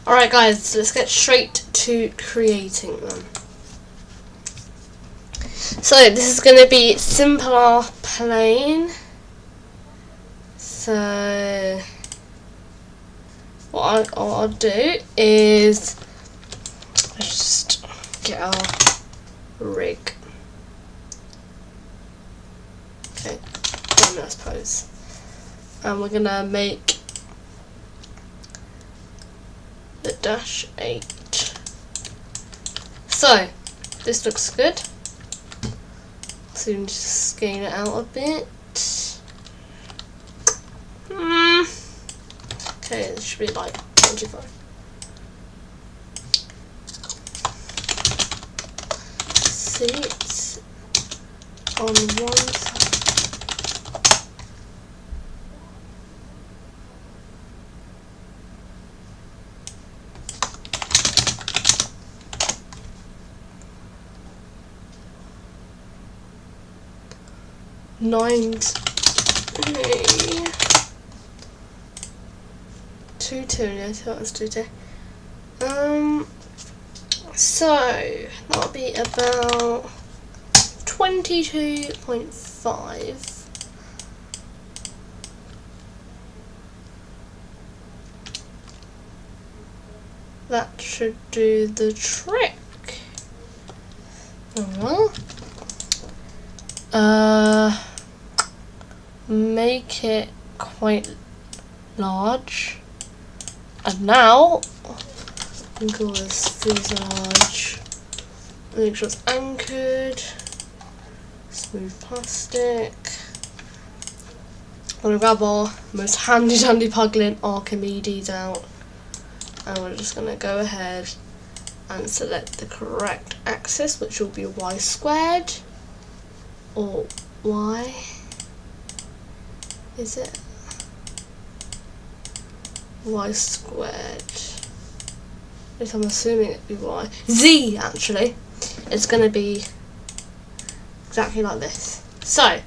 Alright guys, so let's get straight to creating them. So this is going to be simpler plain. So what I'll do is just get our rig. Okay, I suppose. And we're going to make the Dash-8. So this looks good. So you can just scale it out a bit. Okay, it should be like 25. Seats on one side. Let's do two. So that'll be about 22.5. That should do the trick. Make it quite large. And now, we can call this fuselage. Make sure it's anchored. Smooth plastic. I'm going to grab our most handy dandy Puglin Archimedes out. And we're just going to go ahead and select the correct axis, which will be y squared. Or y. Is it? Y squared. At least I'm assuming it'd be y. Z, actually. It's going to be exactly like this. So,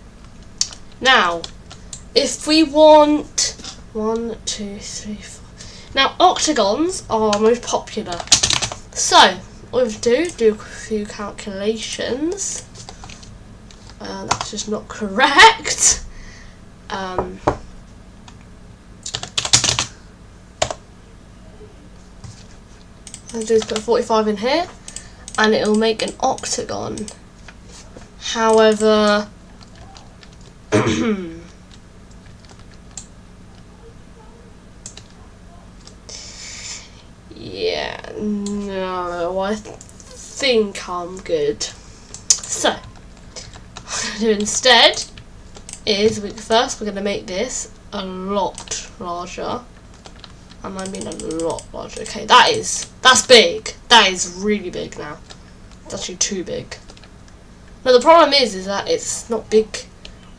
now, if we want 1, 2, 3, 4. Now, octagons are most popular. So, what we have to do a few calculations. That's just not correct. I'll do is put 45 in here, and it'll make an octagon. However, yeah, no, I think I'm good. So, what I'm going to do instead is first we're going to make this a lot larger. And I mean a lot larger. Okay, that's big. That is really big now. It's actually too big. Now the problem is that it's not big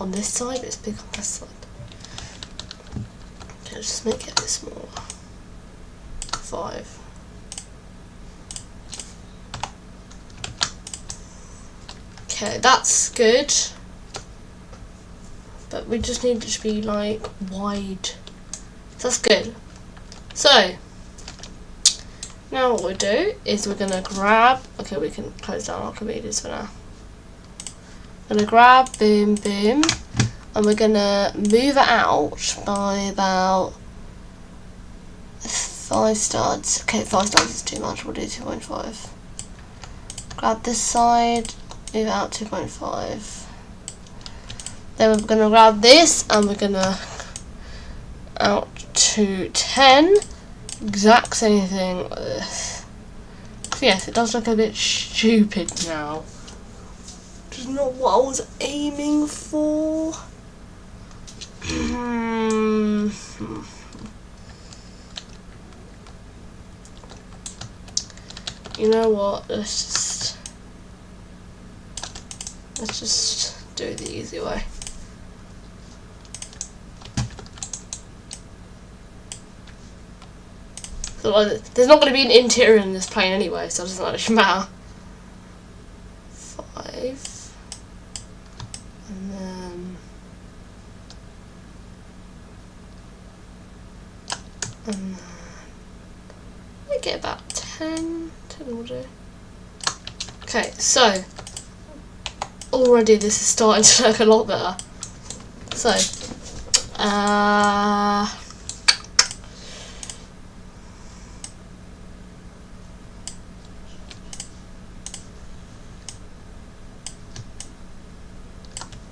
on this side, it's big on this side. Okay, let's just make it a bit smaller. 5. Okay, that's good. But we just need it to be like wide. So that's good. So, now what we'll do is we're going to grab, okay, we can close down Archimedes for now. We're going to grab, boom, boom, and we're going to move it out by about 5 studs. Okay, 5 studs is too much, we'll do 2.5. Grab this side, move it out 2.5. Then we're going to grab this and we're going to out to 10. Exact same thing like this. So yes, it does look a bit stupid now. Which is not what I was aiming for. You know what? Let's just do it the easy way. So there's not going to be an interior in this plane anyway, so it doesn't actually matter. 5. And then... I get about 10 will do. Okay, so already this is starting to look a lot better. So,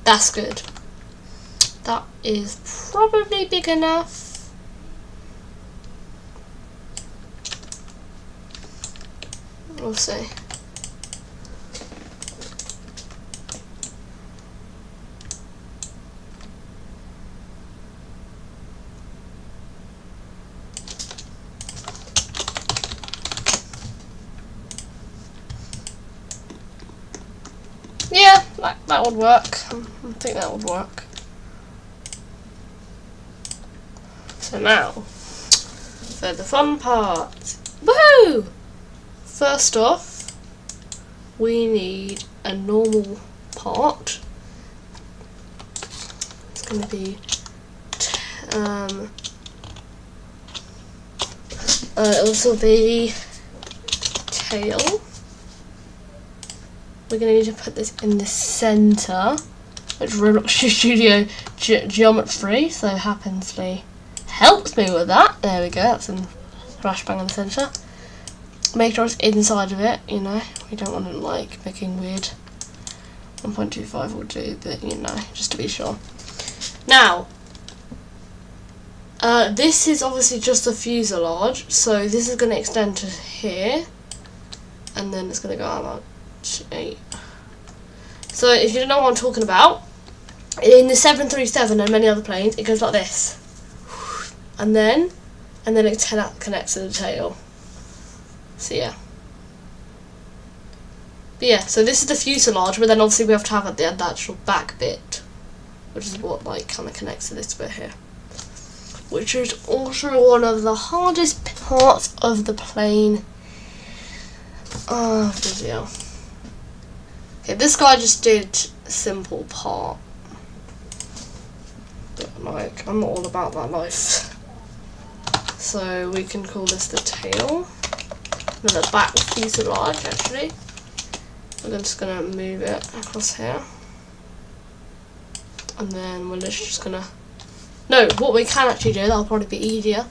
that's good. That is probably big enough. We'll see. Yeah, that would work. I think that would work. So now, for the fun part. Woohoo! First off, we need a normal part. It's going to be also the tail. We're going to need to put this in the centre, which Roblox Studio geometry so happily helps me with that. There we go, that's in flashbang in the centre. Make sure it's inside of it, you know, we don't want it like making weird. 1.25 will do, but you know, just to be sure. Now, this is obviously just the fuselage, so this is going to extend to here, and then it's going to go out about 8. So if you don't know what I'm talking about, in the 737 and many other planes, it goes like this, and then it connects to the tail. So yeah. But yeah, so this is the fuselage, but then obviously we have to have at the end the actual back bit, which is what like kind of connects to this bit here, which is also one of the hardest parts of the plane. Video. Okay, this guy just did a simple part, but like I'm not all about that life. So we can call this the tail. And the back fuselage actually. I'm just gonna move it across here. And then we're just gonna what we can actually do, that'll probably be easier.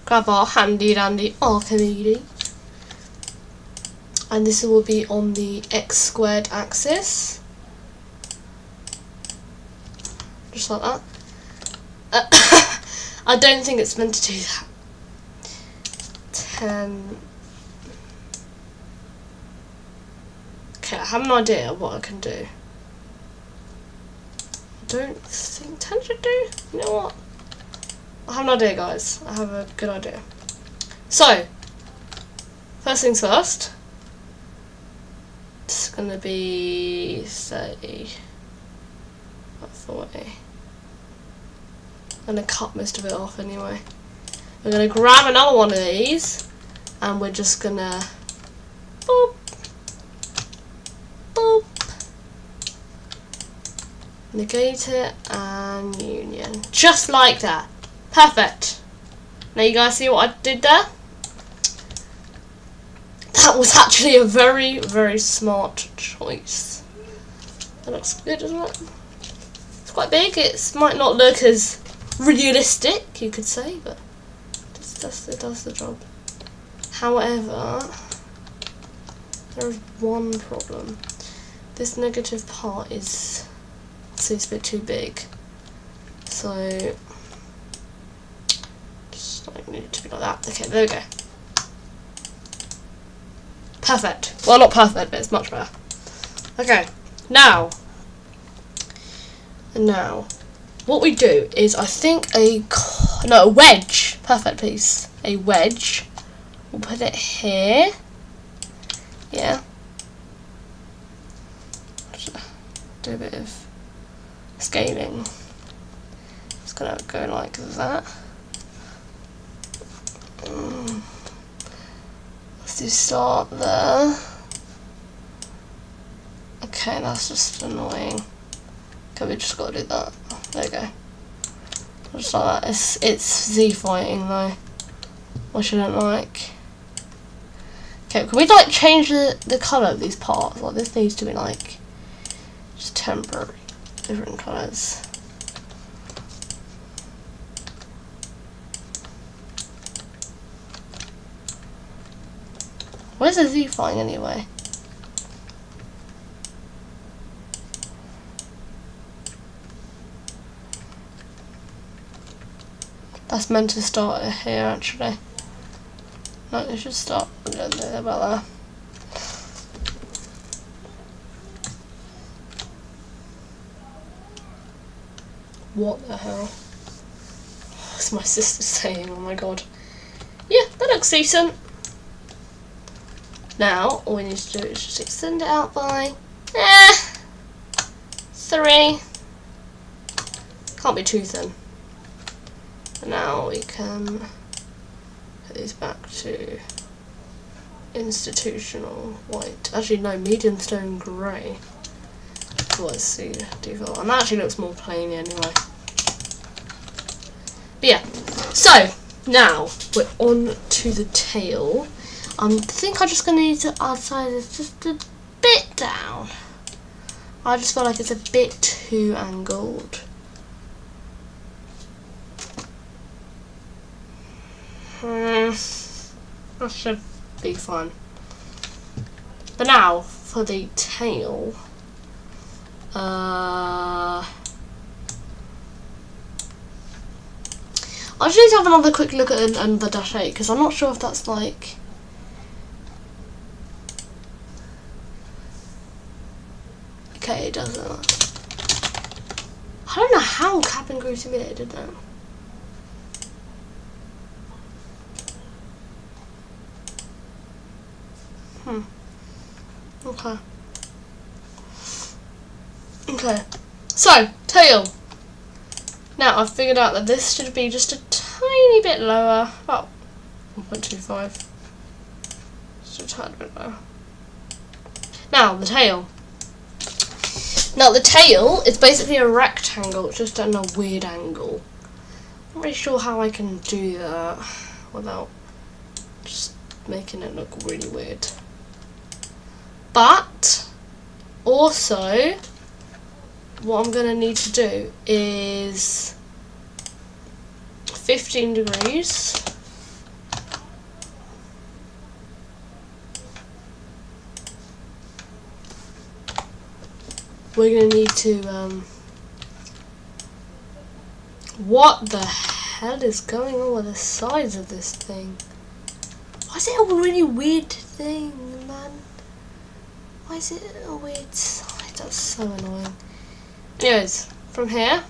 Grab our handy dandy Archimedes. And this will be on the x² axis. Just like that. I don't think it's meant to do that. 10. Okay, I have an idea of what I can do. I don't think 10 should do. You know what? I have an idea, guys. I have a good idea. So, first things first. It's gonna be, say, about 40. I'm gonna cut most of it off anyway. We're gonna grab another one of these, and we're just gonna boop, boop, negate it, and union. Just like that. Perfect. Now you guys see what I did there? That was actually a very, very smart choice. That looks good, doesn't it? It's quite big. It might not look as realistic, you could say, but it does the job. However, there is one problem. This negative part seems a bit too big. So, just like need it to be like that. Okay, there we go. Perfect. Well, not perfect, but it's much better. Okay, now, what we do is, I think a wedge. Perfect piece. A wedge. We'll put it here. Yeah. Just do a bit of scaling. It's gonna go like that. Let's do start there. Okay, that's just annoying. Okay, we just gotta do that. There you go. Just like that. It's Z fighting though, which I don't like. Okay, can we like change the colour of these parts? Like this needs to be like just temporary, different colours. Where's the Z flying anyway? That's meant to start here actually. No, it should start about there. What the hell? It's my sister saying, oh my god. Yeah, that looks decent. Now, all we need to do is just extend it out by 3. Can't be too thin. And now we can put these back to institutional white. Actually, no, medium stone grey. Was the default, and that actually looks more plain anyway. But yeah, so now we're on to the tail. I think I'm just gonna need to outside this just a bit down. I just feel like it's a bit too angled. That should be fine. But now for the tail. I just need to have another quick look at the Dash-8 because I'm not sure if that's like. Okay, it doesn't. I don't know how Cabin Crew Simulator did that. Okay. Okay. So, tail. Now, I've figured out that this should be just a tiny bit lower. About 1.25. Just a tiny bit lower. Now, the tail. Now, the tail is basically a rectangle, it's just at a weird angle. I'm not really sure how I can do that without just making it look really weird. But, also, what I'm going to need to do is 15 degrees. We're going to need to, what the hell is going on with the size of this thing? Why is it a really weird thing, man? Why is it a weird size? That's so annoying. Anyways, from here.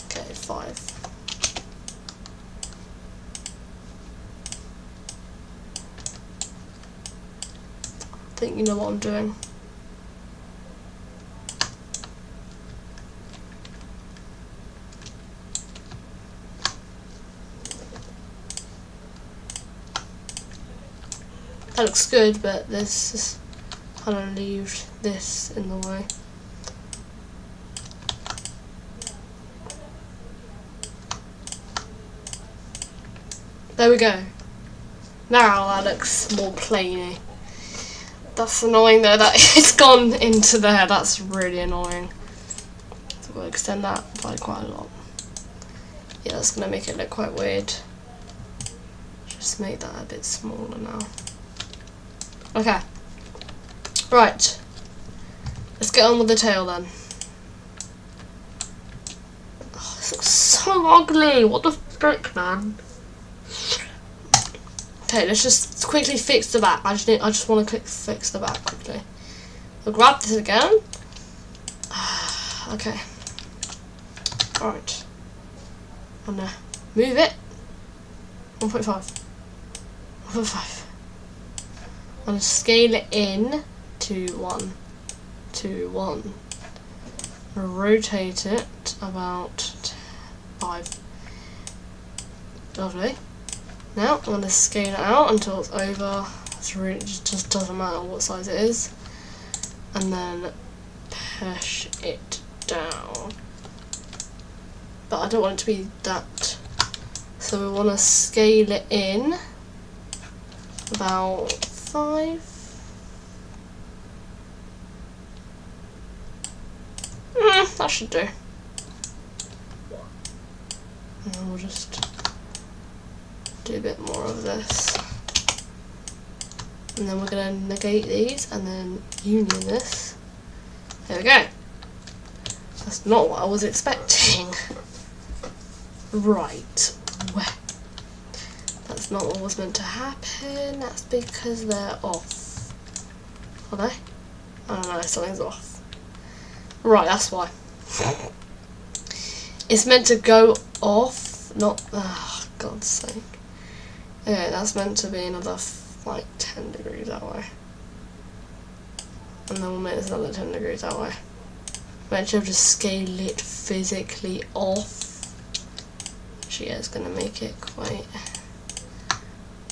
Okay, 5. I think you know what I'm doing. That looks good, but this is kind of leaves this in the way. There we go. Now that looks more plainy. That's annoying though that it's gone into there. That's really annoying. So we'll extend that by quite a lot. Yeah, that's gonna make it look quite weird. Just make that a bit smaller now. Okay. Right. Let's get on with the tail then. Oh, this looks so ugly. What the frick, man? Okay, let's just quickly fix the back. I just want to fix the back quickly. I'll grab this again. Okay. Alright. I'm gonna move it. 1.5. 1.5. I'm going to scale it in to 1 to 1. Rotate it about 5. Lovely. Now I'm going to scale it out until it's over 3. It just doesn't matter what size it is. And then push it down. But I don't want it to be that So we want to scale it in about 5. That should do. And then we'll just do a bit more of this. And then we're going to negate these and then union this. There we go. That's not what I was expecting. Right. That's not what was meant to happen. That's because they're off. Are they? I don't know, something's off. Right, that's why. It's meant to go off, not... Oh, God's sake. Okay, that's meant to be another, like, 10 degrees that way. And then we'll make this another 10 degrees that way. We'll actually just scale it physically off. Actually, yeah, it's going to make it quite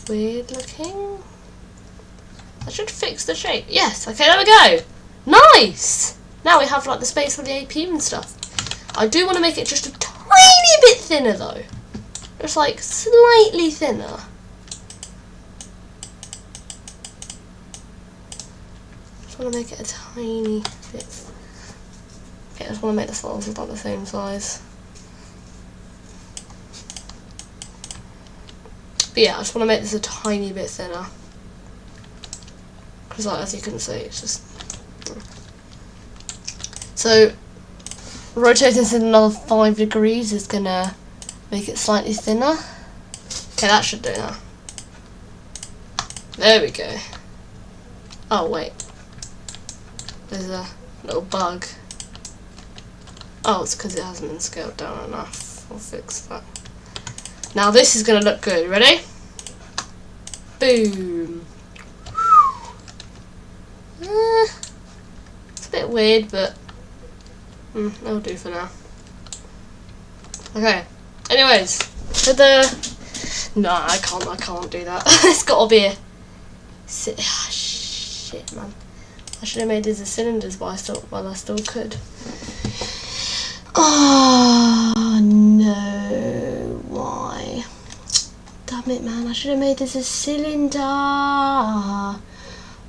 weird looking. That should fix the shape. Yes, okay, there we go. Nice! Now we have like the space for the AP and stuff. I do want to make it just a tiny bit thinner though. Just like slightly thinner. Just want to make it a tiny bit. Okay, I just want to make the slides about the same size. But yeah, I just want to make this a tiny bit thinner. Because like, as you can see, it's just... So, rotating this another 5 degrees is going to make it slightly thinner. Okay, that should do that. There we go. Oh, wait. There's a little bug. Oh, it's because it hasn't been scaled down enough. I'll fix that. Now this is going to look good. Ready? Boom. It's a bit weird, but that'll do for now. Okay. Anyways, for the... No, I can't do that. It's got to be a... shit, man. I should have made these as cylinders while I still could. Oh, no. Why? Damn it, man. I should have made this a cylinder.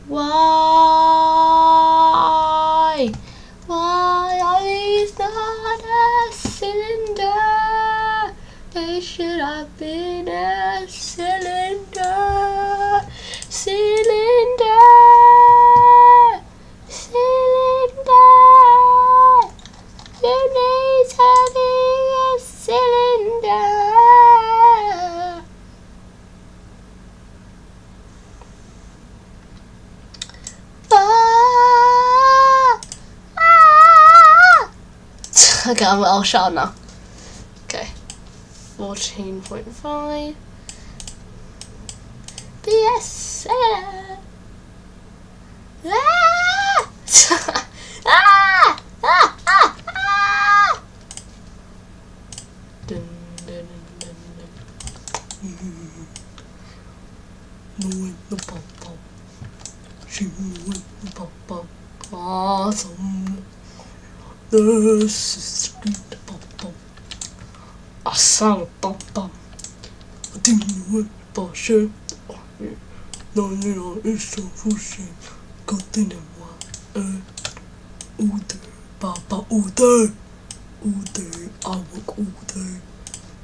Why? Why are these not a cylinder? They should have been a cylinder. Cylinder. Cylinder. You need to be a cylinder. Okay, I'll shut up now. Okay. 14.5. Yes. Dun, dun, dun, dun. She went the pop. Awesome. The street pop. I sang pop. I didn't want to share. No, it's so frustrating. Got in the water. Ude, papa, ude. Ude, I work ude.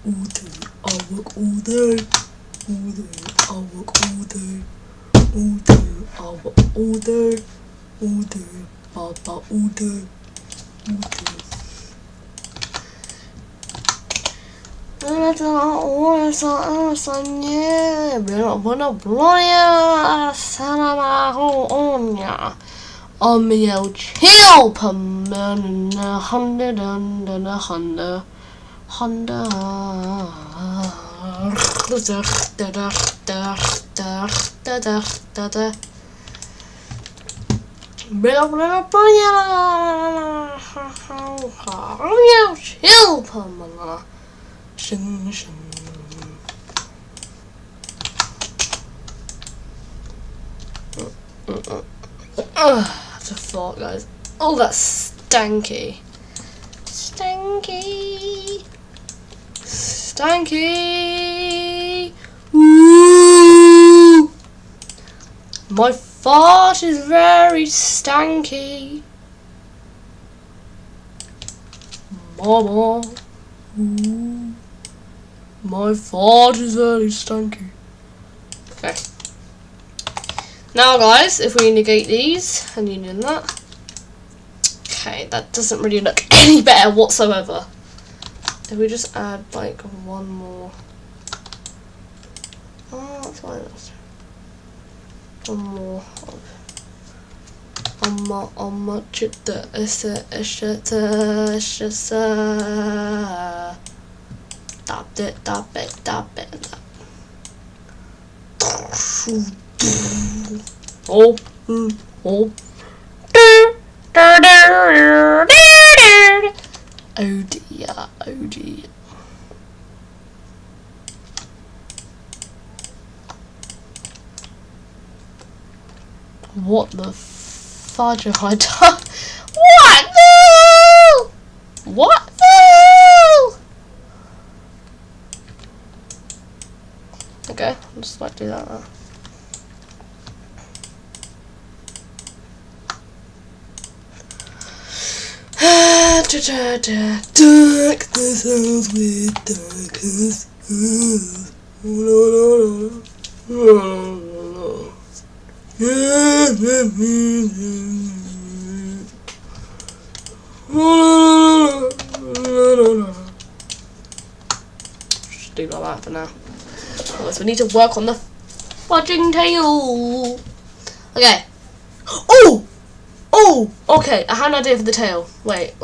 Ude, I work ude. Ude, I work ude. Ude, I work ude. Ude, papa, ude. Chill, that's a thought, guys. Oh, that's stanky. Stanky. Stanky. My fart is very stanky. Mama. Ooh. My fart is very stanky. Okay. Now guys, if we negate these and union that. Okay, that doesn't really look any better whatsoever. If we just add like one more. Oh, that's fine. One more. Tap it. Oh. Oh dear. What the fudge have I done? What the? Okay, I'll just like do that now. Darkness house with darkness. Just do like that for now. Otherwise we need to work on the fudging tail. Okay. Oh! Okay, I had an idea for the tail. Wait.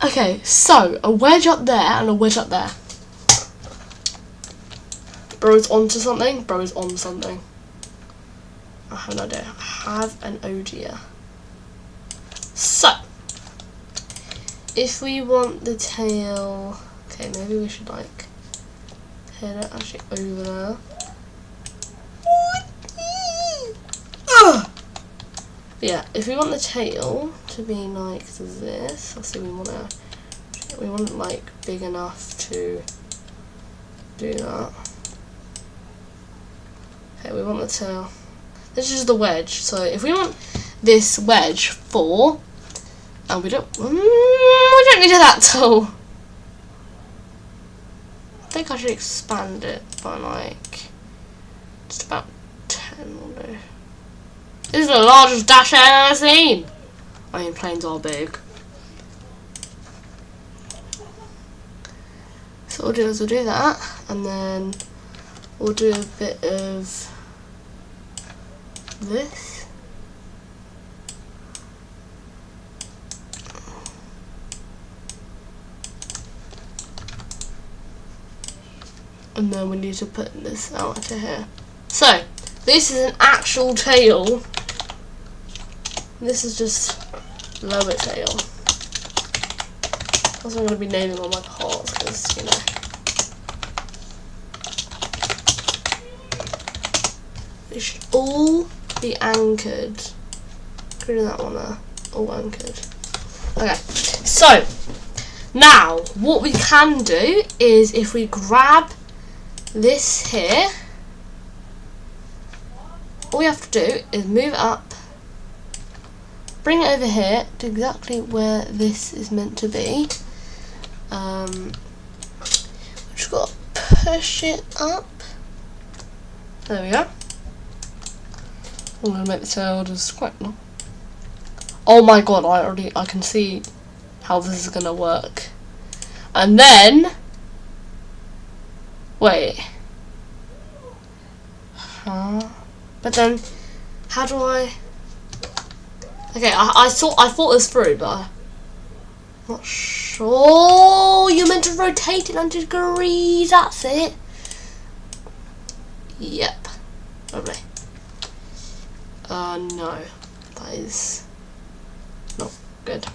Okay, so a wedge up there and a wedge up there. Bro's onto something. I have an idea. I have an idea. So, if we want the tail, okay, maybe we should like hit it actually over there. Yeah, if we want the tail to be like this, let's see, we want it like big enough to do that. Okay, we want the tail. This is the wedge. So if we want this wedge for, and we don't need that tool. I think I should expand it by like just about 10 will do. This is the largest Dash-8 I've ever seen. I mean, planes are big. So what we'll do is we'll do that, and then we'll do a bit of this. And then we need to put this out to here. So, this is an actual tail. This is just lower tail. That's what I'm going to be naming all my parts, because, you know. They should all be anchored. Including that one there. All anchored. Okay, so, now, what we can do is if we grab this here, all we have to do is move it up, bring it over here to exactly where this is meant to be. Just got to push it up. There we go. I'm going to make the tail just quite long. Oh my god, I can see how this is going to work. And then, wait. But then, how do I? Okay, I thought this through, but I'm not sure. You're meant to rotate it 90 degrees. That's it. Yep. Lovely. No, that is not good.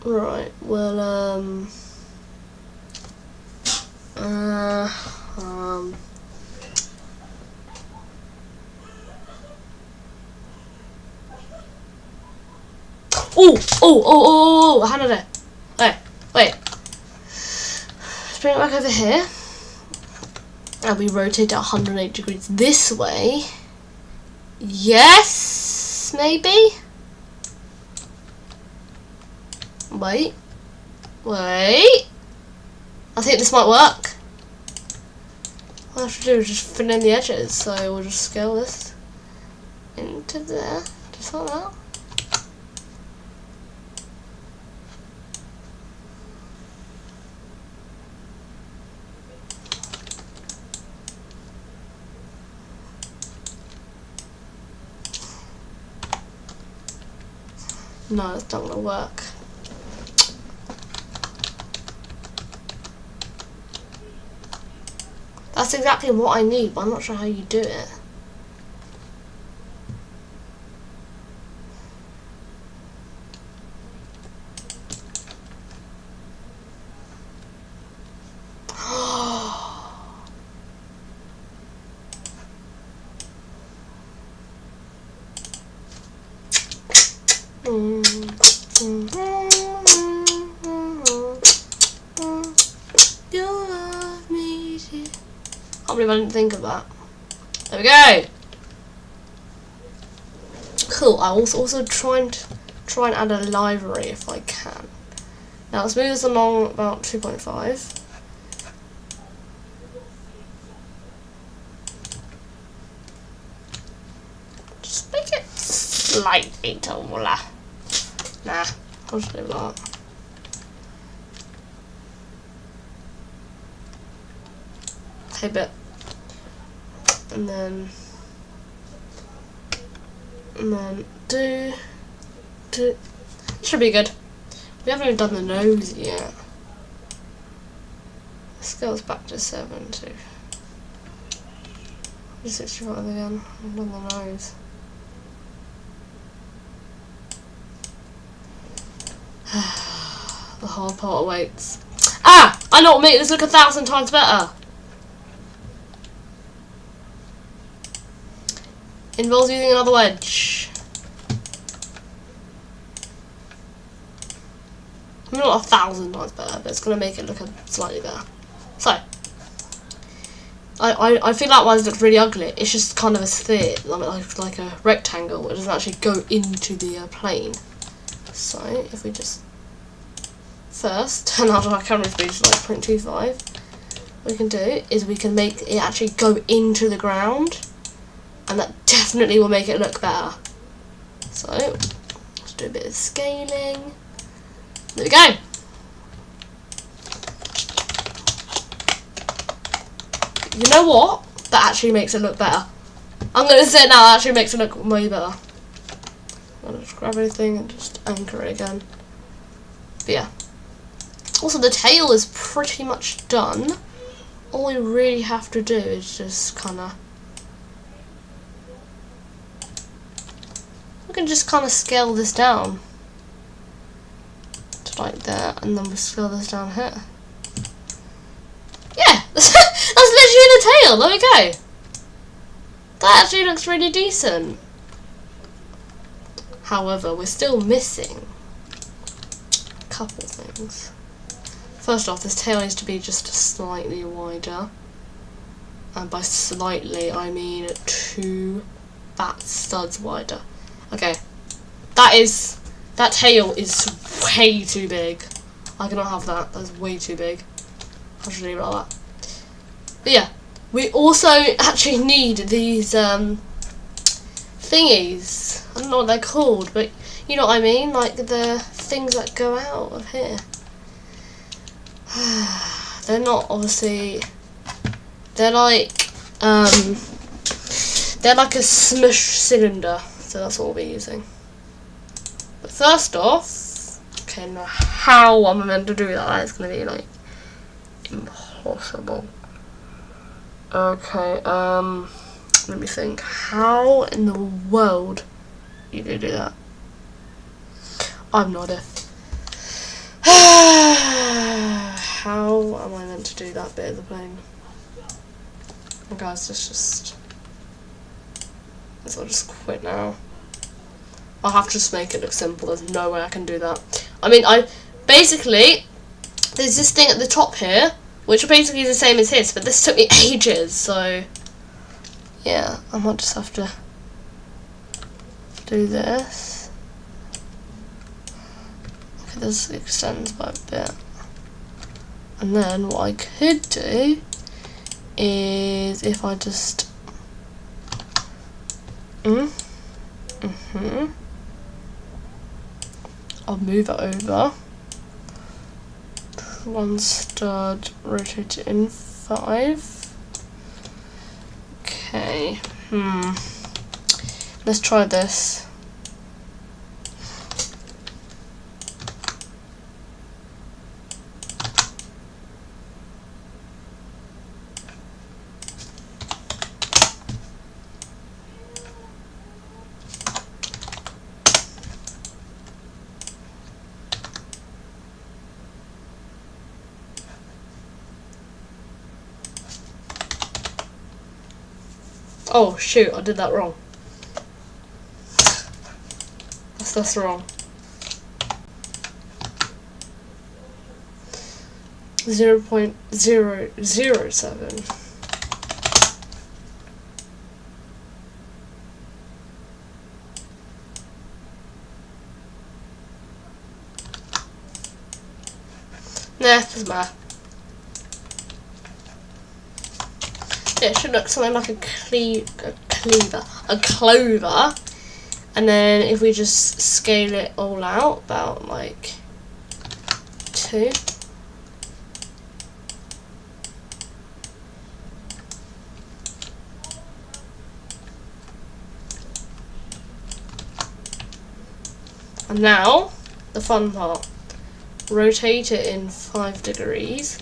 Right. Well. Oh, how did I? Wait. Let's bring it back over here. And we rotate it 108 degrees this way. Yes, maybe? Wait. I think this might work. All I have to do is just fill in the edges, so we'll just scale this into there, just like that. No, it's not gonna work. That's exactly what I need, but I'm not sure how you do it. I can't believe I didn't think of that. There we go. Cool. I'll also try and add a library if I can. Now let's move this along about 2.5. Just make it slightly taller. Nah, I'll just leave that. Okay, bit. And then do should be good. We haven't even done the nose yet. Scales back to 7 to 65 again. I've done the nose. The hard part awaits. Ah! I know what will make this look 1,000 times better. Involves using another wedge. Not 1,000 times better, but it's going to make it look slightly better. So, I feel like mine looks really ugly. It's just kind of a sphere, like a rectangle. It doesn't actually go into the plane. So, if we just first turn out our camera speed to like 0.25, what we can do is we can make it actually go into the ground. And that definitely will make it look better. So, let's do a bit of scaling. There we go. You know what? That actually makes it look better. I'm going to say it now, that actually makes it look way better. I'll just grab everything and just anchor it again. But yeah. Also, the tail is pretty much done. All we really have to do is just kind of... We can just kind of scale this down to like that, and then we'll scale this down here. Yeah, that's literally the tail. There we go. That actually looks really decent. However, we're still missing a couple things. First off, this tail needs to be just slightly wider, and by slightly I mean 2 fat studs wider. Okay, that tail is way too big. I cannot have that. That's way too big. I should leave it like that. But yeah, we also actually need these thingies. I don't know what they're called, but you know what I mean, like the things that go out of here. They're not obviously. They're like a smush cylinder. So that's what we'll be using. But first off, okay, now how am I meant to do that? It's going to be like impossible. Okay, let me think. How in the world you do that? I have no idea. How am I meant to do that bit of the plane? Oh, guys, let's just... I'll just quit now. I'll have to just make it look simple. There's no way I can do that. I mean, basically, there's this thing at the top here, which basically is the same as his, but this took me ages, so yeah, I might just have to do this. Okay, this extends by a bit. And then what I could do is if I just I'll move it over. One stud, rotate it in 5. Okay. Let's try this. Oh shoot, I did that wrong. That's wrong. 0.007. Nah, doesn't matter. It should look something like a clover, and then if we just scale it all out about like 2. And now the fun part, rotate it in 5 degrees.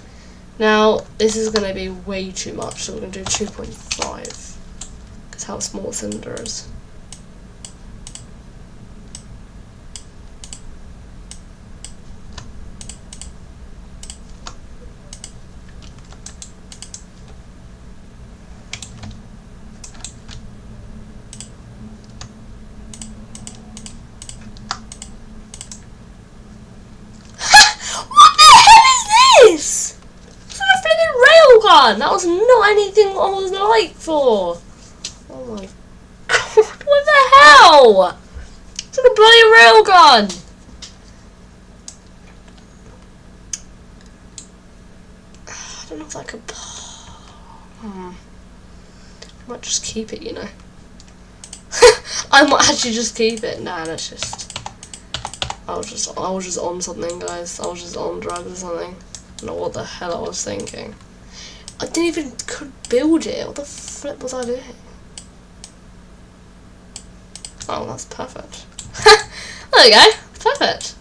Now, this is going to be way too much, so we're going to do 2.5, because how small a cylinder is. That was not anything I was like for. Oh my god, what the hell? It's like a bloody railgun. I don't know if I could. I might just keep it, you know. I might actually just keep it. Nah, let's just. I was just on something, guys. I was just on drugs or something. I don't know what the hell I was thinking. I didn't even could build it. What the flip was I doing? Oh, that's perfect. There we go. Perfect.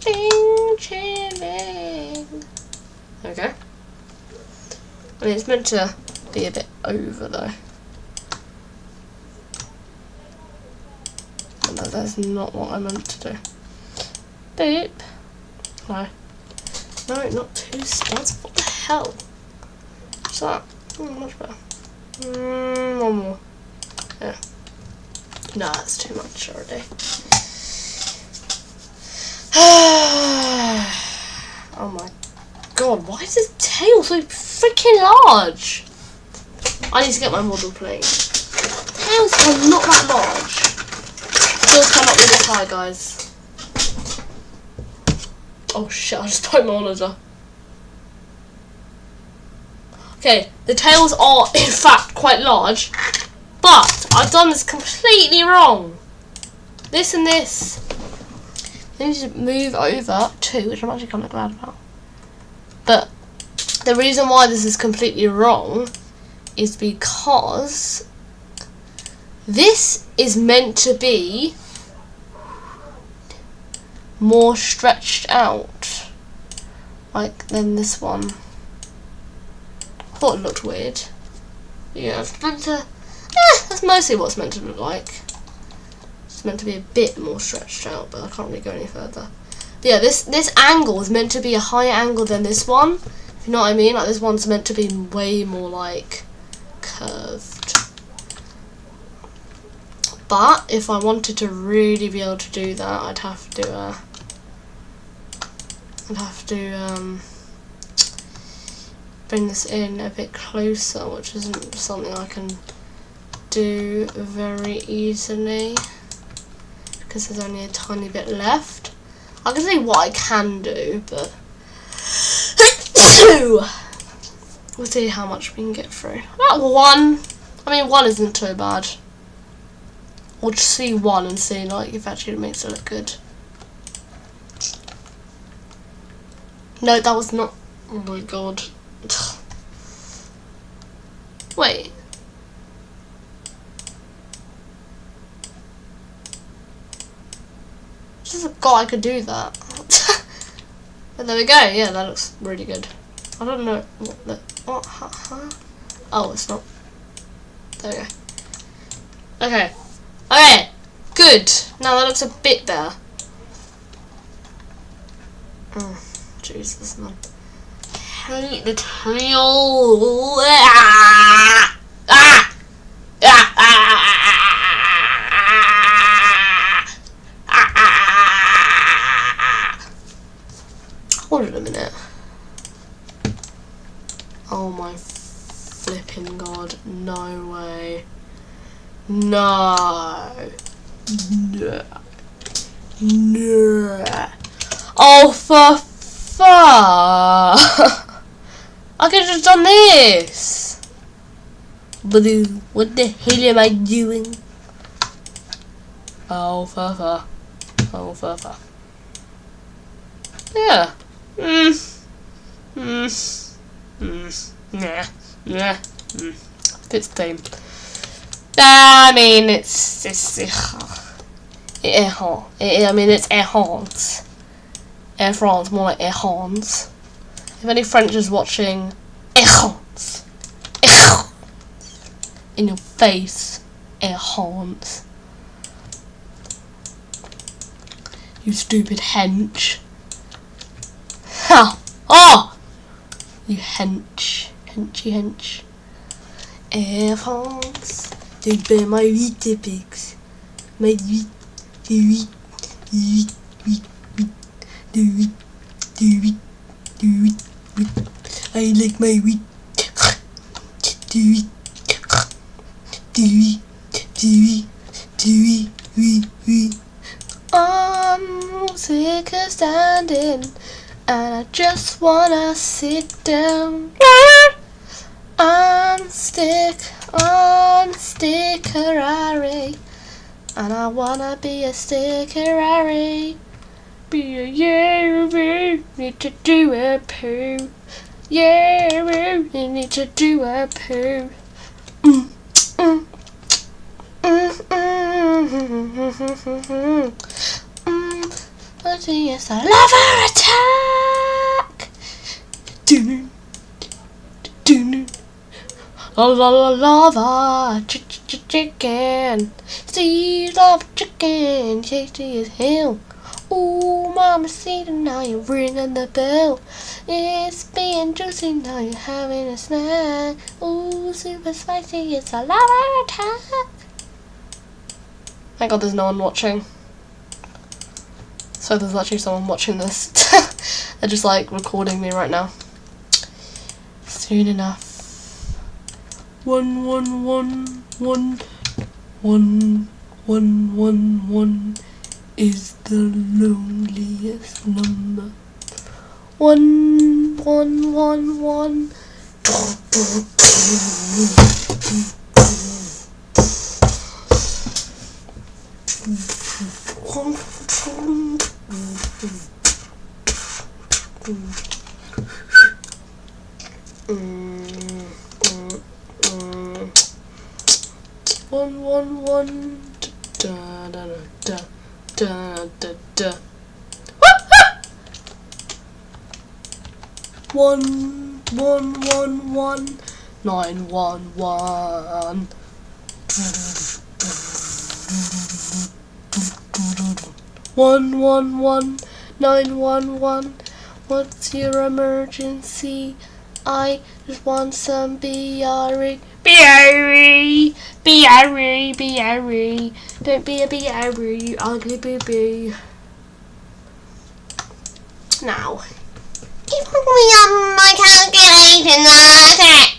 Bing, chilling. Okay. I mean, it's meant to be a bit over though. But no, that's not what I meant to do. Boop. No, not 2 studs. What the hell? What's that? Much better. One more. Yeah. No, that's too much already. Oh my god, why is this tail so freaking large? I need to get my model plane. Tails are not that large. Still cannot be this high, guys. Oh shit, I just broke my monitor. Okay, the tails are in fact quite large, but I've done this completely wrong. This and this. I need to move over 2, which I'm actually kind of glad about. But the reason why this is completely wrong is because this is meant to be more stretched out, like than this one. I thought it looked weird. Yeah, it's meant to. That's mostly what it's meant to look like. It's meant to be a bit more stretched out, but I can't really go any further. But yeah, this angle is meant to be a higher angle than this one. If you know what I mean? Like this one's meant to be way more like curved. But if I wanted to really be able to do that, I'd have to bring this in a bit closer, which isn't something I can do very easily because there's only a tiny bit left. I can see what I can do, but we'll see how much we can get through. About 1. I mean, 1 isn't too bad. We'll just see 1 and see like if actually it makes it look good. No, that was not. Oh my god. Wait. Just forgot I could do that. But there we go. Yeah, that looks really good. I don't know what the. What? Huh? Oh, it's not. There we go. Okay. Okay. Good. Now that looks a bit better. Oh, Jesus, man. Hate the tail. Ah! Ah! Ah! Hold on a minute. Oh my flipping god. No way. No. No. No. Oh, for fuck. I could have just done this. But what the hell am I doing? Oh, for fuck. Oh, for fuck. Yeah. Nah. It's tame. I mean, it's Air France. Air France, more like Air France. If any French is watching, Air France. In your face, Air France. You stupid hench. Ha! Oh! You hench. Air France. Don't burn my Weetabix. My wheat. I like my wheat. I'm sick of standing, and I just wanna sit down. I'm stickerary, and I wanna be a stickerary. Be a yeah, need to do a poo. Yeah, you need to do a poo. But it's a lava attack. Lava chicken. See lava chicken. Tasty as hell. Ooh, mama, see now you're ringing the bell. It's being juicy, now you're having a snack. Ooh, super spicy, it's a lava attack. Thank God there's no one watching. So there's actually someone watching this. They're just like recording me right now. Soon enough. 1 is the loneliest number. 1 1 1 1. One, one, one, da da da da da da. 1 1 1 1 9 1 1. 1 1 1 9 1 1. What's your emergency? I just want some BRE. BRE, BRE, BRE. Don't be a BRE, you ugly boo-boo. Now, if we on my calculator, that's it.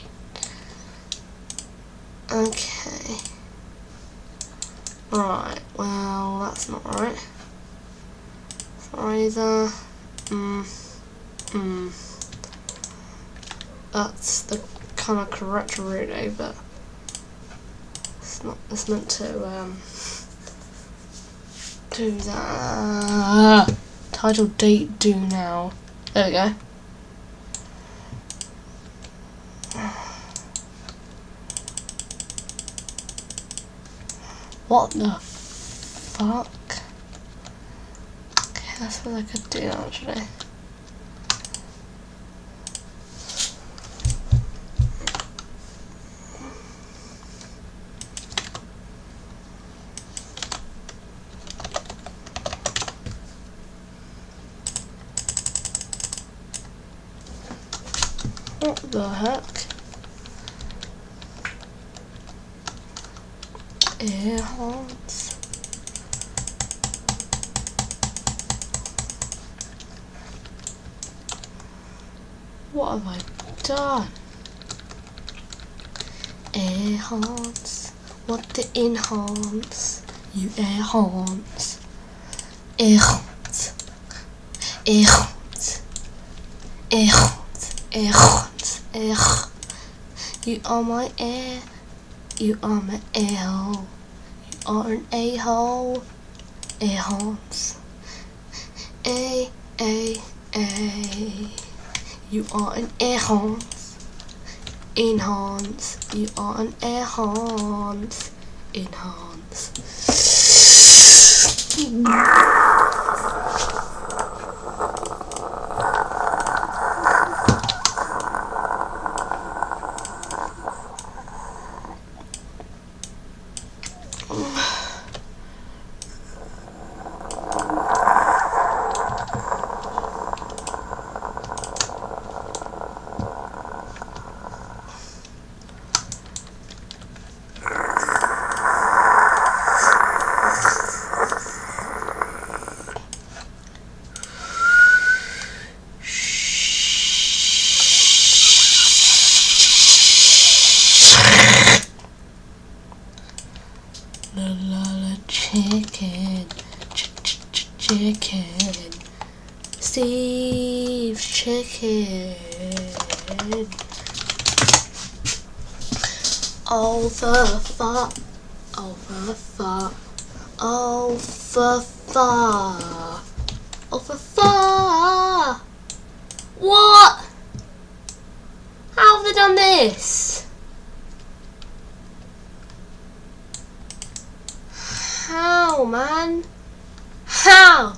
Okay. Right, well, that's not right. That's not either. That's the kind of correct really, but it's not. It's meant to do that. Title, date, do now. There we go. What the fuck? Okay, that's what I could do actually. What the heck? Air horns. What have I done? Air horns. What to enhance? You air horns. Air horns. Air horns. Air horns. Air horns. Air. You are my air. You are my a-hole. You are an a-hole. A-horns. A. You are an a-horns. Enhance. You are an a-horns. Enhance. Chicken, chicken, Steve's chicken. Oh for fuck, oh for fuck, oh for fuck, oh for fuck. What? How have they done this? How, man? How?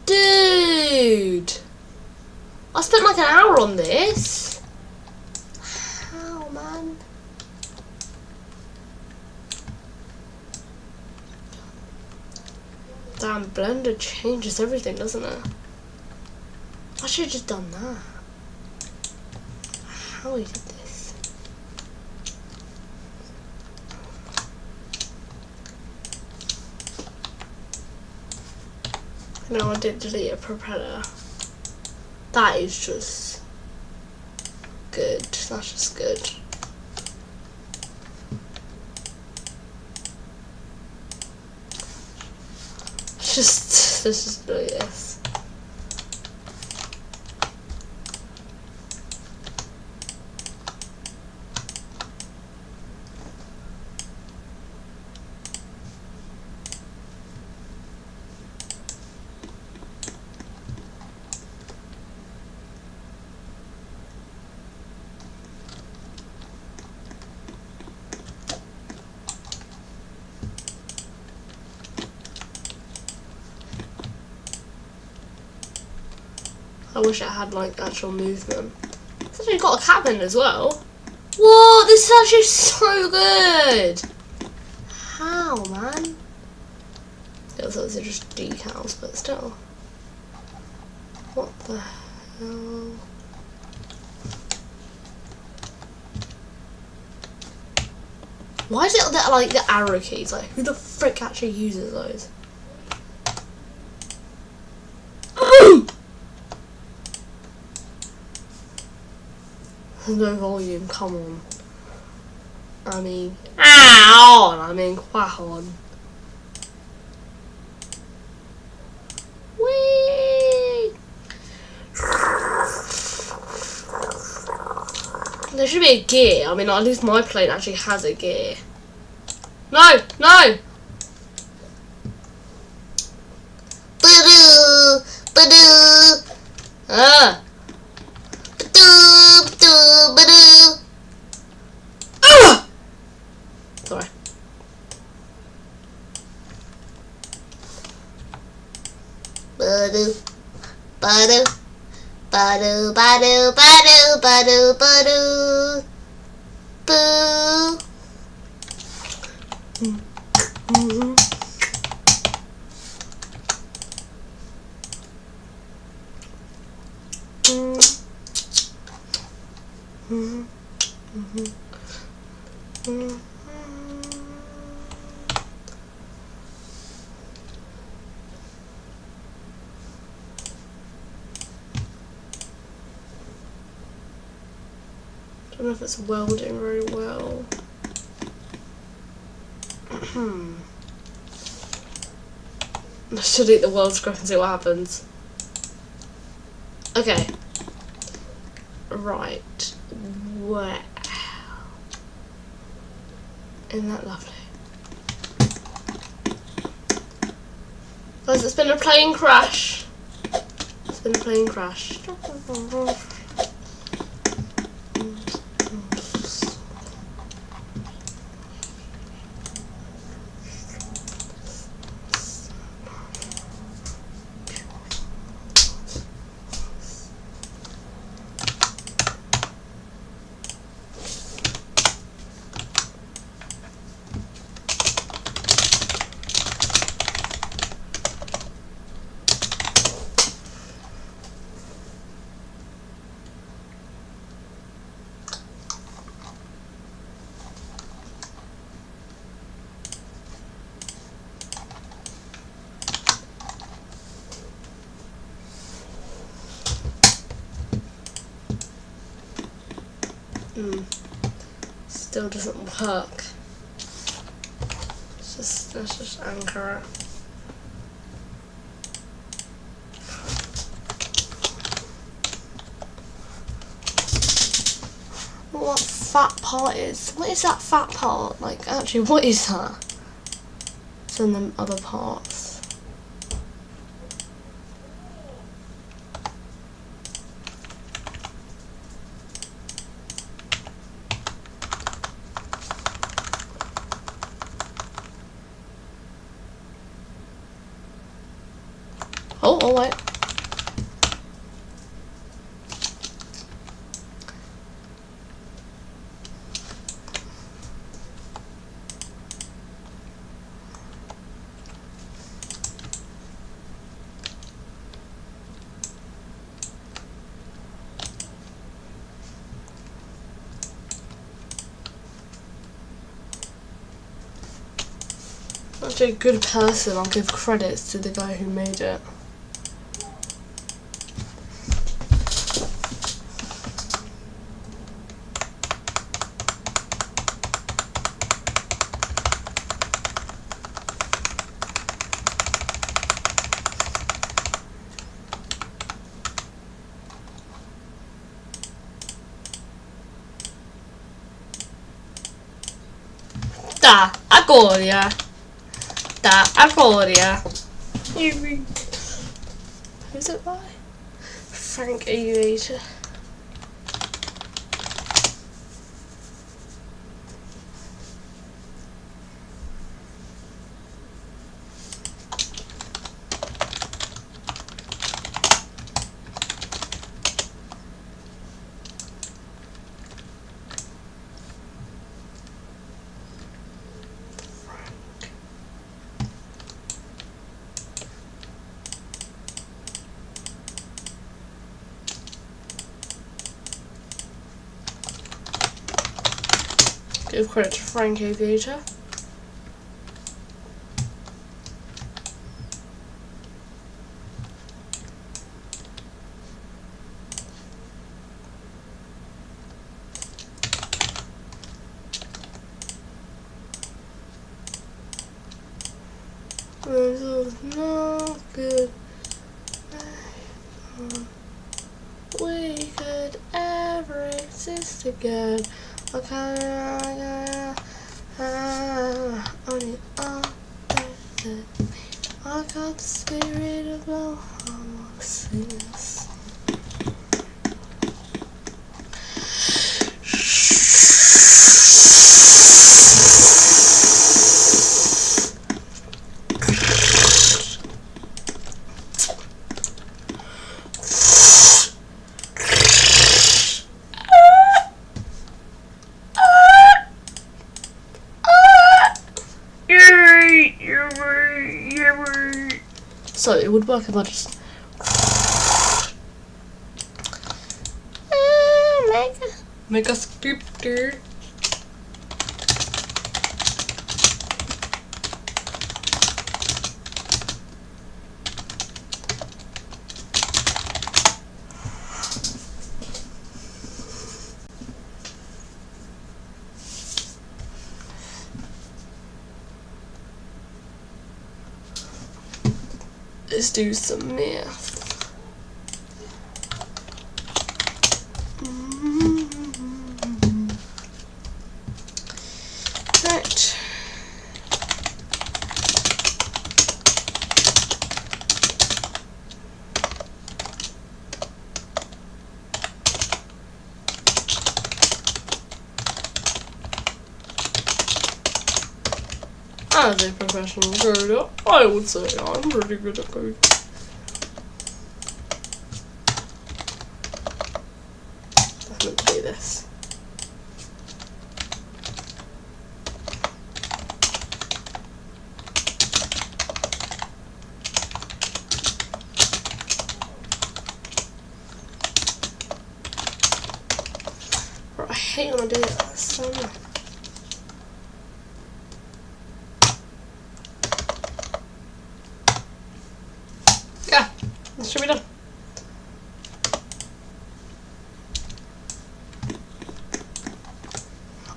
Dude! I spent like an hour on this. How, man? Damn, Blender changes everything, doesn't it? I should have just done that. How we did this? No, I did delete a propeller. That is just good. That's just good. Let's just do this. I wish it had like actual movement. It's actually got a cabin as well. Whoa, this is actually so good. How? hell, man? It was obviously just decals, but still. What the hell? Why is it that, like, the arrow keys? Like, who the frick actually uses those? No volume, come on. I mean, ow! I mean, quack on. Whee! There should be a gear. I mean, at least my plane actually has a gear. No! No! Ba-doo! Ba-doo! Ah! Ba-doo! Ba-doo! Ba-doo! Ah! Sorry. Ba-doo! Ba-doo! Ba-doo! Ba-doo! Ba-doo! Ba-doo! Ba-doo! Boo! Mm-hmm. Mm-hmm. Mm-hmm. Mm-hmm. I don't know if it's welding very well. Let's delete the weld script and see what happens. Okay. Right. Wow. Isn't that lovely? Guys, it's been a plane crash. It's been a plane crash. Still doesn't work. Let's just anchor it. What fat part is? What is that fat part? Like, actually, what is that? It's in the other parts. Oh wait. Actually, a good person. I'll give credits to the guy who made it. Da Agoria. Da Agoria. Who's it by? Frank Aviator. Give credit to Frank Aviator. This is not good. We could ever exist again. Okay, only I got the spirit of love. I wanna sing this. So it would work if I just make a scripter. Let's do some math. Right. As a professional coder, I would say I'm pretty good at coding. That's meant to be this. Right, I hate when I do that so much. Yeah, this should be done.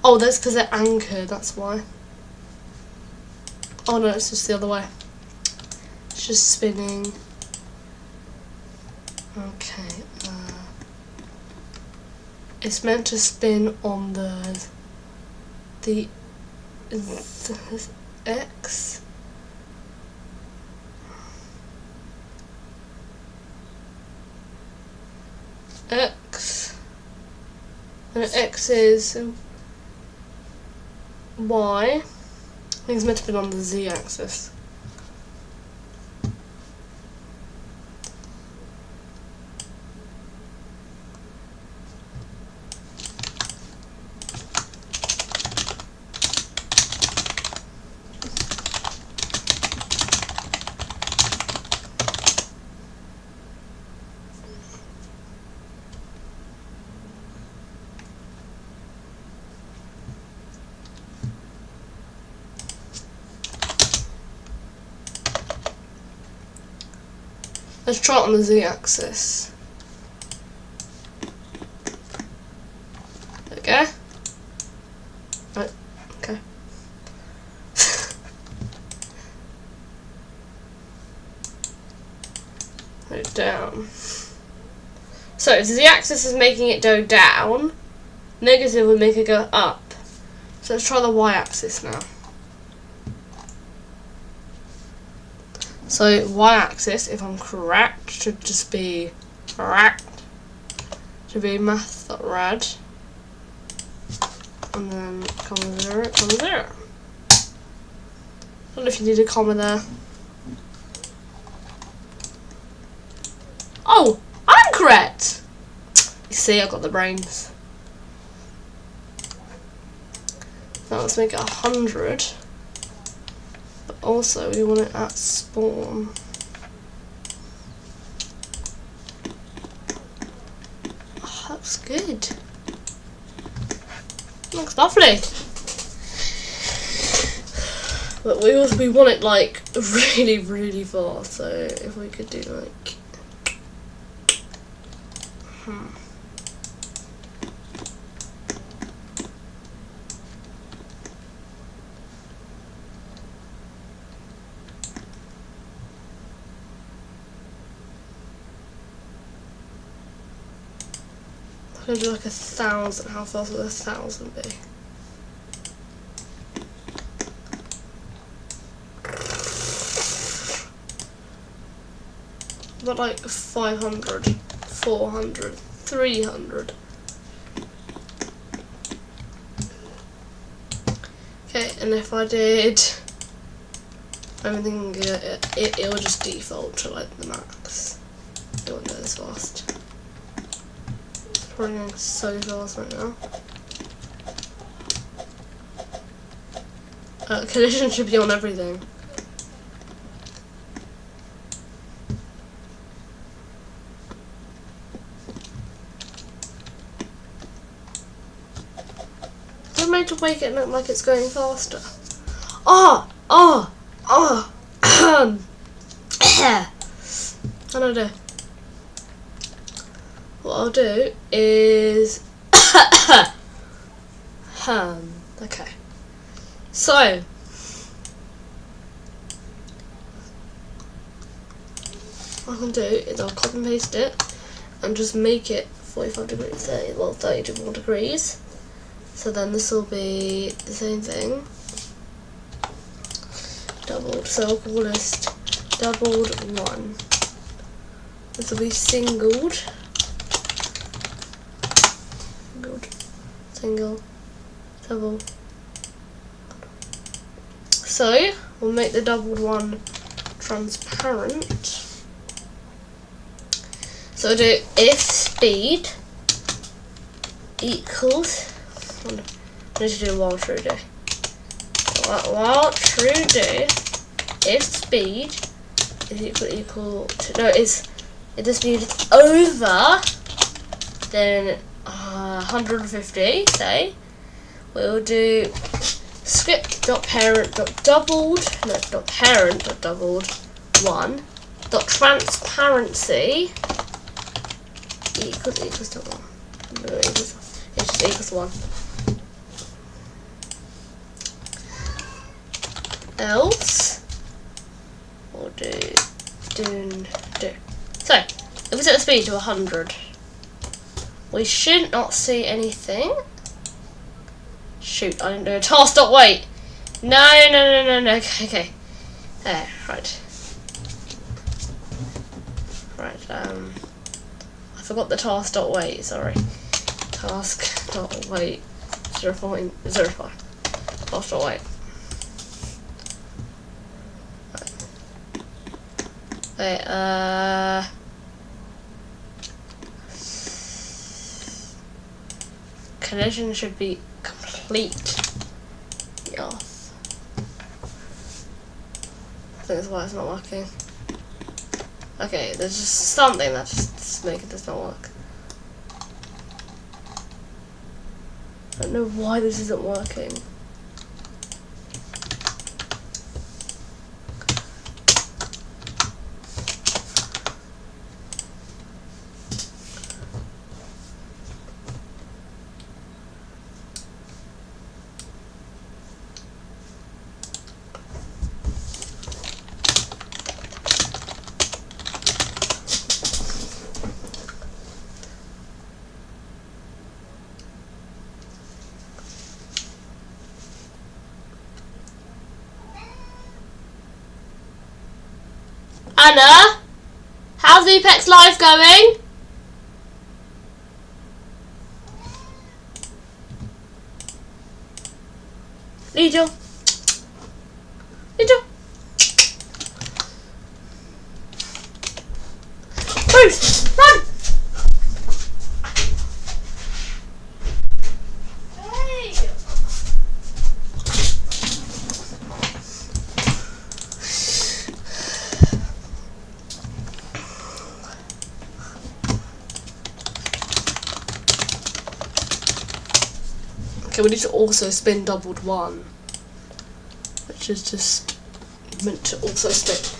Oh, that's because they're anchored, that's why. Oh no, it's just the other way. It's just spinning. Okay, it's meant to spin on the X. X, and X is Y. I think it's meant to be on the Z axis. Let's try it on the Z-axis. There we go. Right, okay. Put it down. So if the Z-axis is making it go down, negative would make it go up. So let's try the Y-axis now. So Y-axis, if I'm correct, should just be correct. Should be math rad. And then comma 0, comma 0. I don't know if you need a comma there. Oh, I'm correct! You see, I've got the brains. Now let's make it 100. But also, we want it at spawn. Oh, that looks good. Looks lovely. But we want it like really, really fast. So if we could do like, I'm gonna do like 1,000. How fast would 1,000 be? But like 500, 400, 300. Okay, and if I did, I'm thinking it will just default to like the max. It won't go this fast. It's probably going so fast right now. Collision should be on everything. I'm made to make it look like it's going faster. I don't know. What I'll do is okay. So what I can do is I'll copy and paste it and just make it 45 degrees, 34 degrees. So then this will be the same thing. Doubled. So I'll call this doubled 1. This will be singled. Single. Double. So we'll make the doubled 1 transparent. So I'll do if speed equals, I need to do while true do. While true do, if speed is equal to, no, if the speed is over, then 150, say, we'll do script.parent.doubled 1 dot transparency equals to 1. No, it just equals 1. Else we'll do. So if we set the speed to 100, we should not see anything. Shoot, I didn't do a task.wait. No. Okay. There, right. Right, I forgot the task.wait, sorry. Task.wait 0.05. Task.wait. Wait, collision should be complete. Yes. I think that's why it's not working. Okay, there's just something that just making this not work. I don't know why this isn't working. Anna, how's Apex Live going? Lijo. Bruce, run! Okay, we need to also spin doubled 1, which which is just meant to also spit.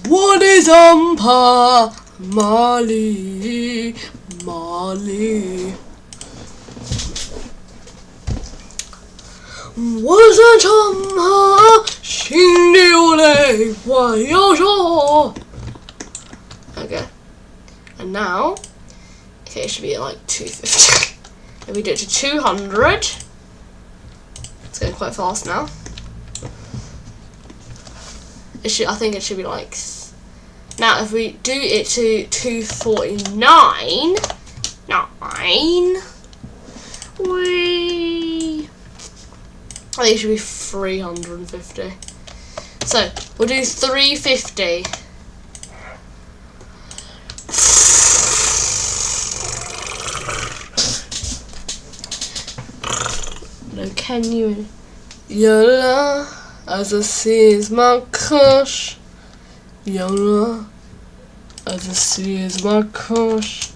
What is Molly? Molly.我想唱啊，心流泪，我要说。Okay, and now, okay, it should be at like 250. If we do it to 200, it's going quite fast now. I think it should be like. Now, if we do it to 249, I think it should be 350. So we'll do 350. No, can you? Yola, as I see is my crush. Yola, as I see is my crush.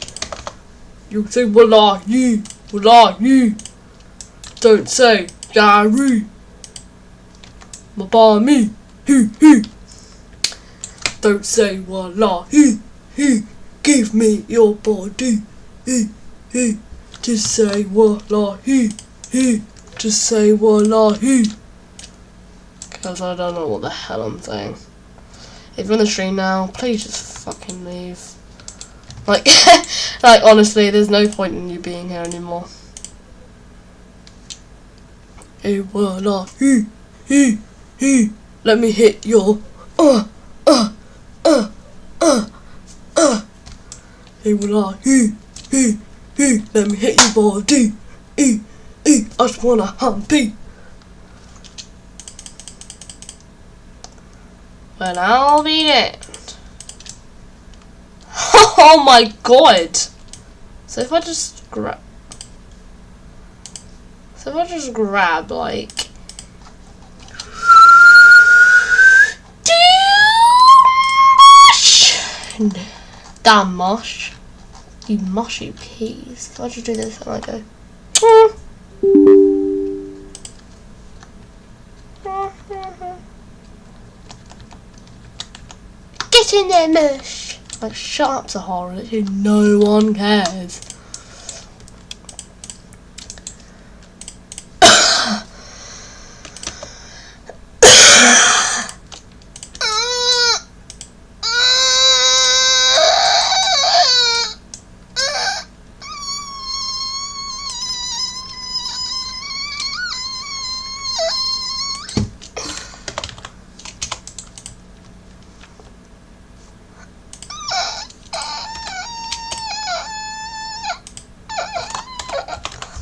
You say wallahi, wallahi. Don't say Gary. Mabami, he. Don't say wallahi, he. Give me your body, he. Just say wallahi, he. Just say wallahi. Because I don't know what the hell I'm saying. If you're on the stream now, please just fucking leave. Like, like honestly, there's no point in you being here anymore. Hey, wallahi, he. Let me hit your Hey, wallahi, he. Let me hit your body, I just wanna humpy. Well, I'll be it. Oh my god! So if I just grab like damn mush, you mushy peas. If I just do this and I go get in there, mush. Like, shut up, Sahara. Literally no one cares.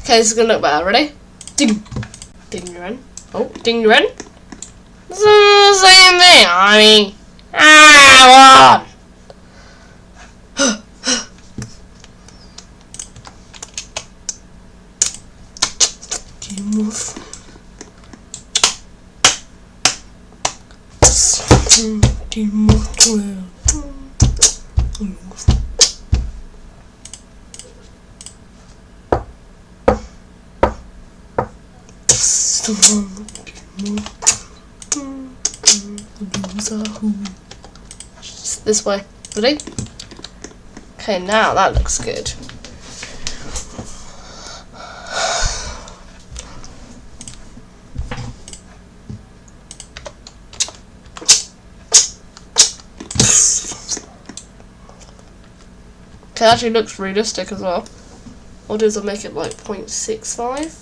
Okay, this is gonna look better. Ready? Ding. Ding you're in. Oh, ding you're in. This is the same thing. I mean, one. This way. Ready? Okay, now that looks good. Okay, that actually looks realistic as well. What I'll do is I'll make it like 0.65.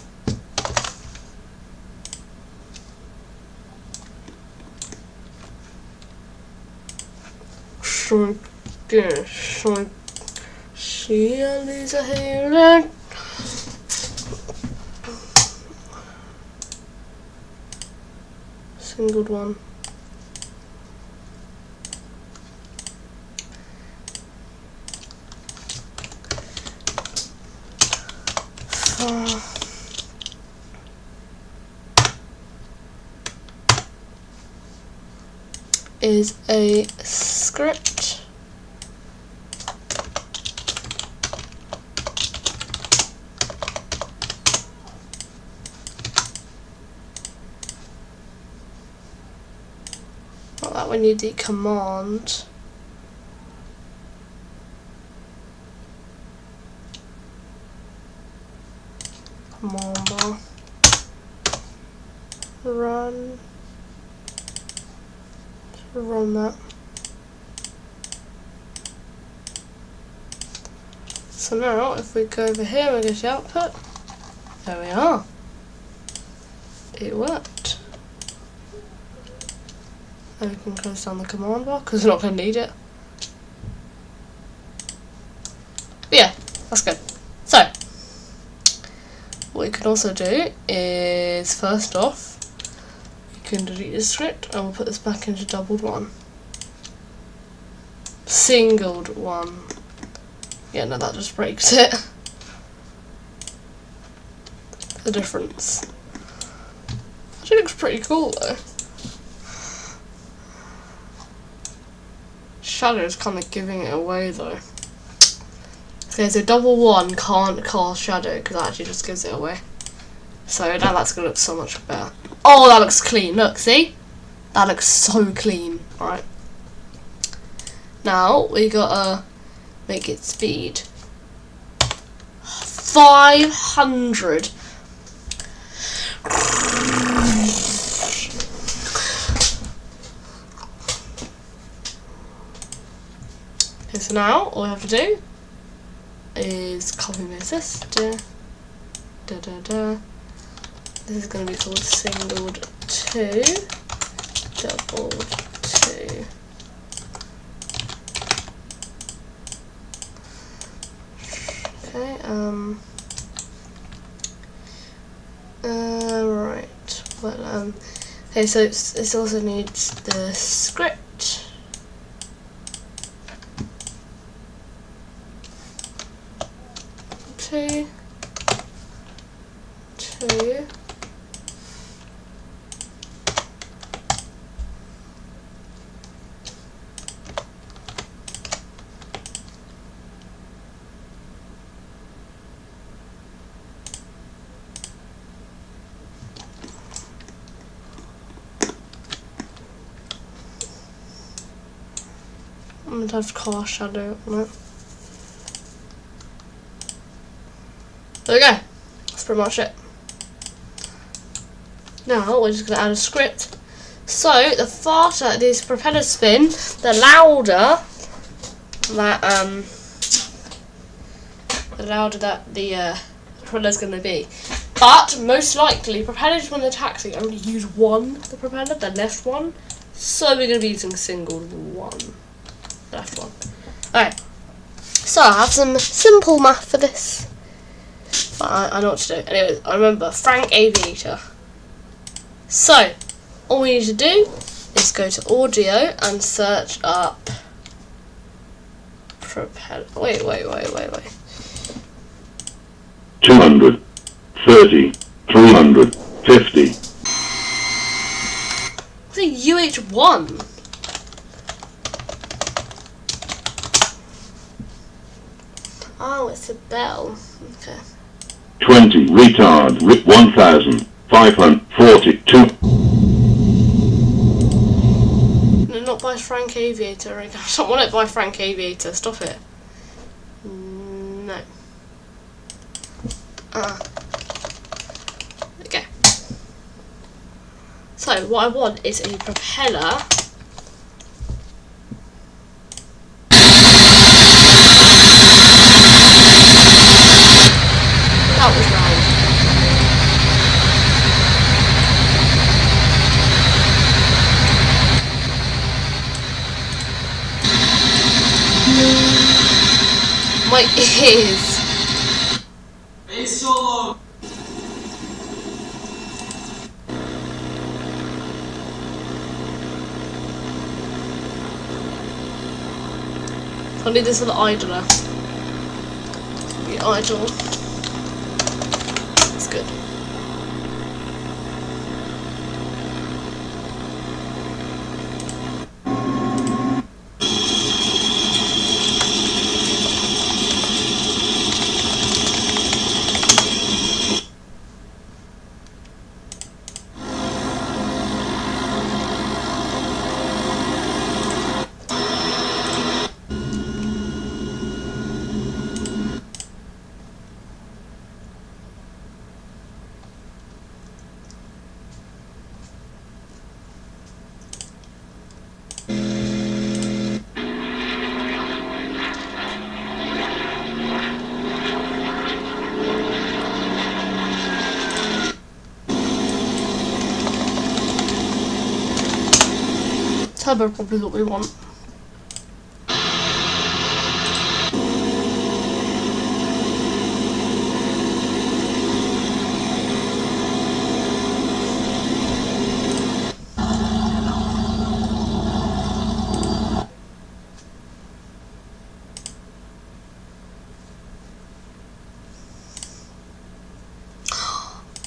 Singled one. is a script not that we need the command. Command bar run that. So now if we go over here and go to output, there we are. It worked. And we can close down the command bar because we're not going to need it. But yeah, that's good. So what we can also do is, first off, we can delete this script and we'll put this back into doubled one. Singled one. Yeah, no, that just breaks it. The difference. Actually looks pretty cool though. Shadow's kind of giving it away though. Okay, so double one can't cast shadow because that actually just gives it away. So now that's going to look so much better. Oh, that looks clean. Look, see? That looks so clean. Alright. Now, we gotta make it speed. 500. Okay, so now, all we have to do is copy and paste this. This is going to be called singled 2, doubled 2. Okay, right, well, okay, so this also needs the script. Two. I'm going to have cast shadow on it. There we go. That's pretty much it. Now we're just going to add a script. So the faster these propellers spin, the louder that the propeller's going to be. But most likely, propellers when they're taxing only use the propeller, the left one. So we're going to be using singled one. Left one. Alright, so I have some simple math for this. But I know what to do. Anyway, I remember Frank Aviator. So, all we need to do is go to audio and search up propeller. Wait. 230, 350. It's a UH1. Oh, it's a bell. Okay. 20, retard, 1,542. No, not by Frank Aviator. I don't want it by Frank Aviator. Stop it. No. Okay. So, what I want is a propeller. That was wrong. My ears. It's solo. I need this for the idler. The idle. That's good. Turbo probably what we want.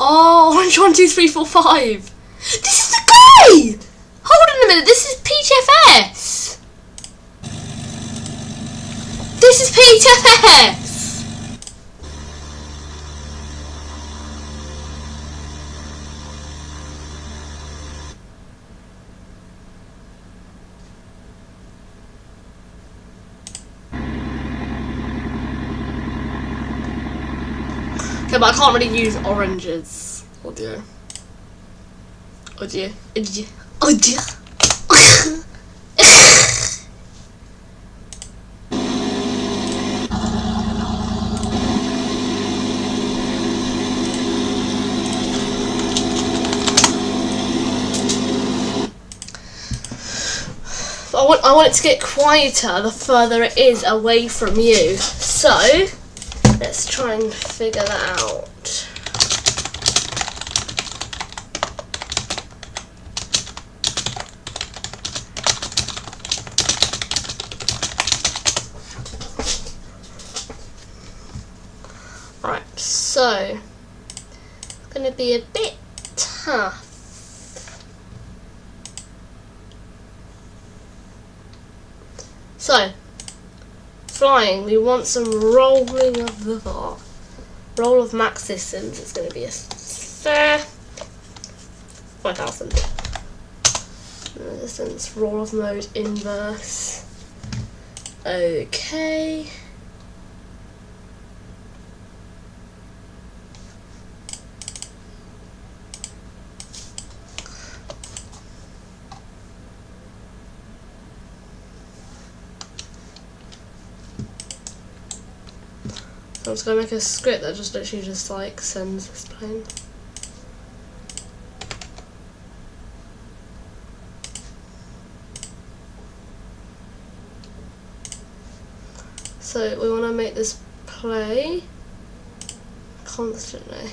Oh, orange 1, 2, 3, 4, 5. This is the guy! Hold on a minute, this is PTFS! This is PTFS! Okay, but I can't really use oranges. Oh dear. Oh dear. Oh dear. Oh dear. I want it to get quieter the further it is away from you. So, let's try and figure that out. Right, so it's going to be a bit tough. So, flying, we want some rolling of the bar. Roll of max systems, it's going to be a fair 5,000. Resistance, roll of mode, inverse. Okay. I'm just going to make a script that just literally just like sends this plane. So we want to make this play constantly.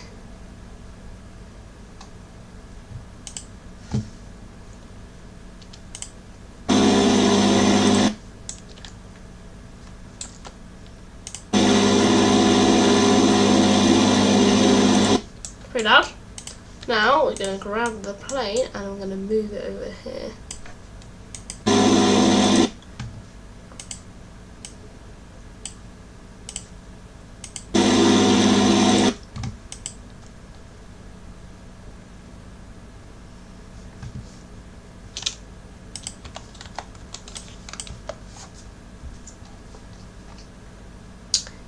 Pretty loud. Now we're going to grab the plane and I'm going to move it over here.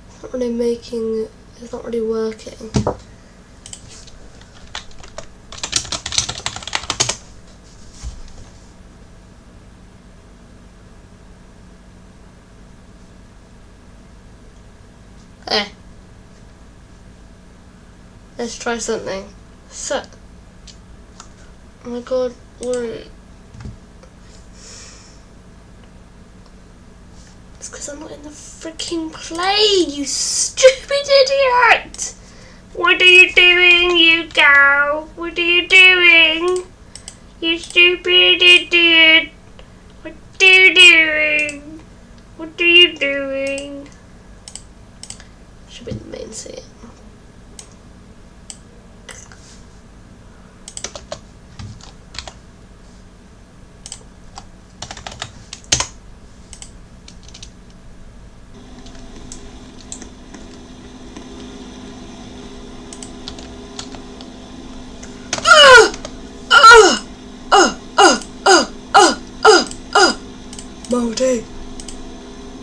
It's not really making, it's not really working. Let's try something. So, oh my god, wait. It's because I'm not in the freaking plane, you stupid idiot! What are you doing, you cow? What are you doing? You stupid idiot! What are you doing? What are you doing? Should be the main scene. Multi.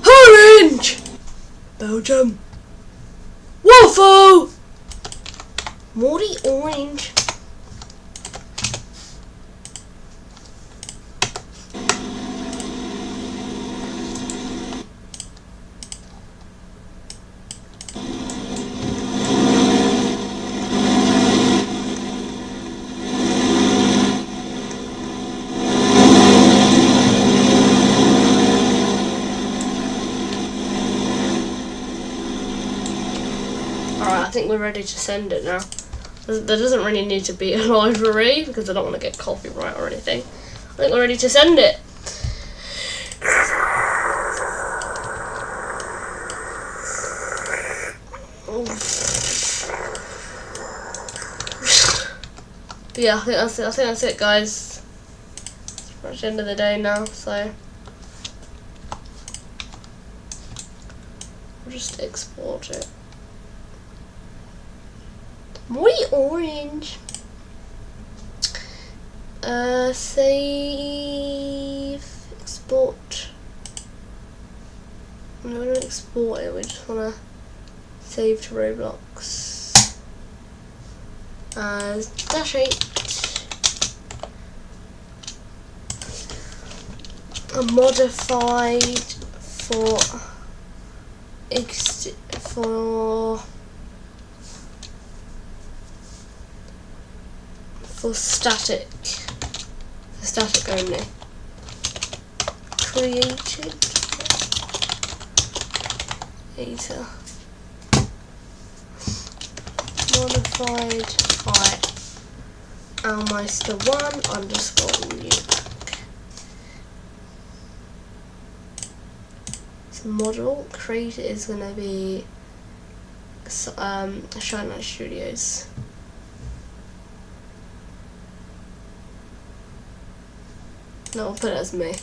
Orange. Belgium. Waffle. Multi orange. Alright, I think we're ready to send it now. There doesn't really need to be a library because I don't want to get copyright or anything. I think we're ready to send it. But yeah, I think that's it. I think that's it, guys. It's pretty much the end of the day now, so we'll just export it. Muy orange. Save, export. No, we don't export it. We just wanna save to Roblox as Dash-8. Modified for static only. Created data modified by Almeister1_new. So model created is going to be Shine Studios. No, I'll put it as me.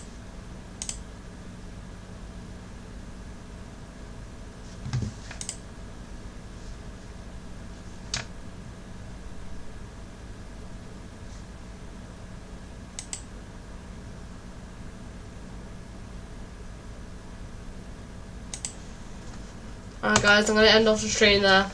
Alright guys, I'm going to end off the stream there.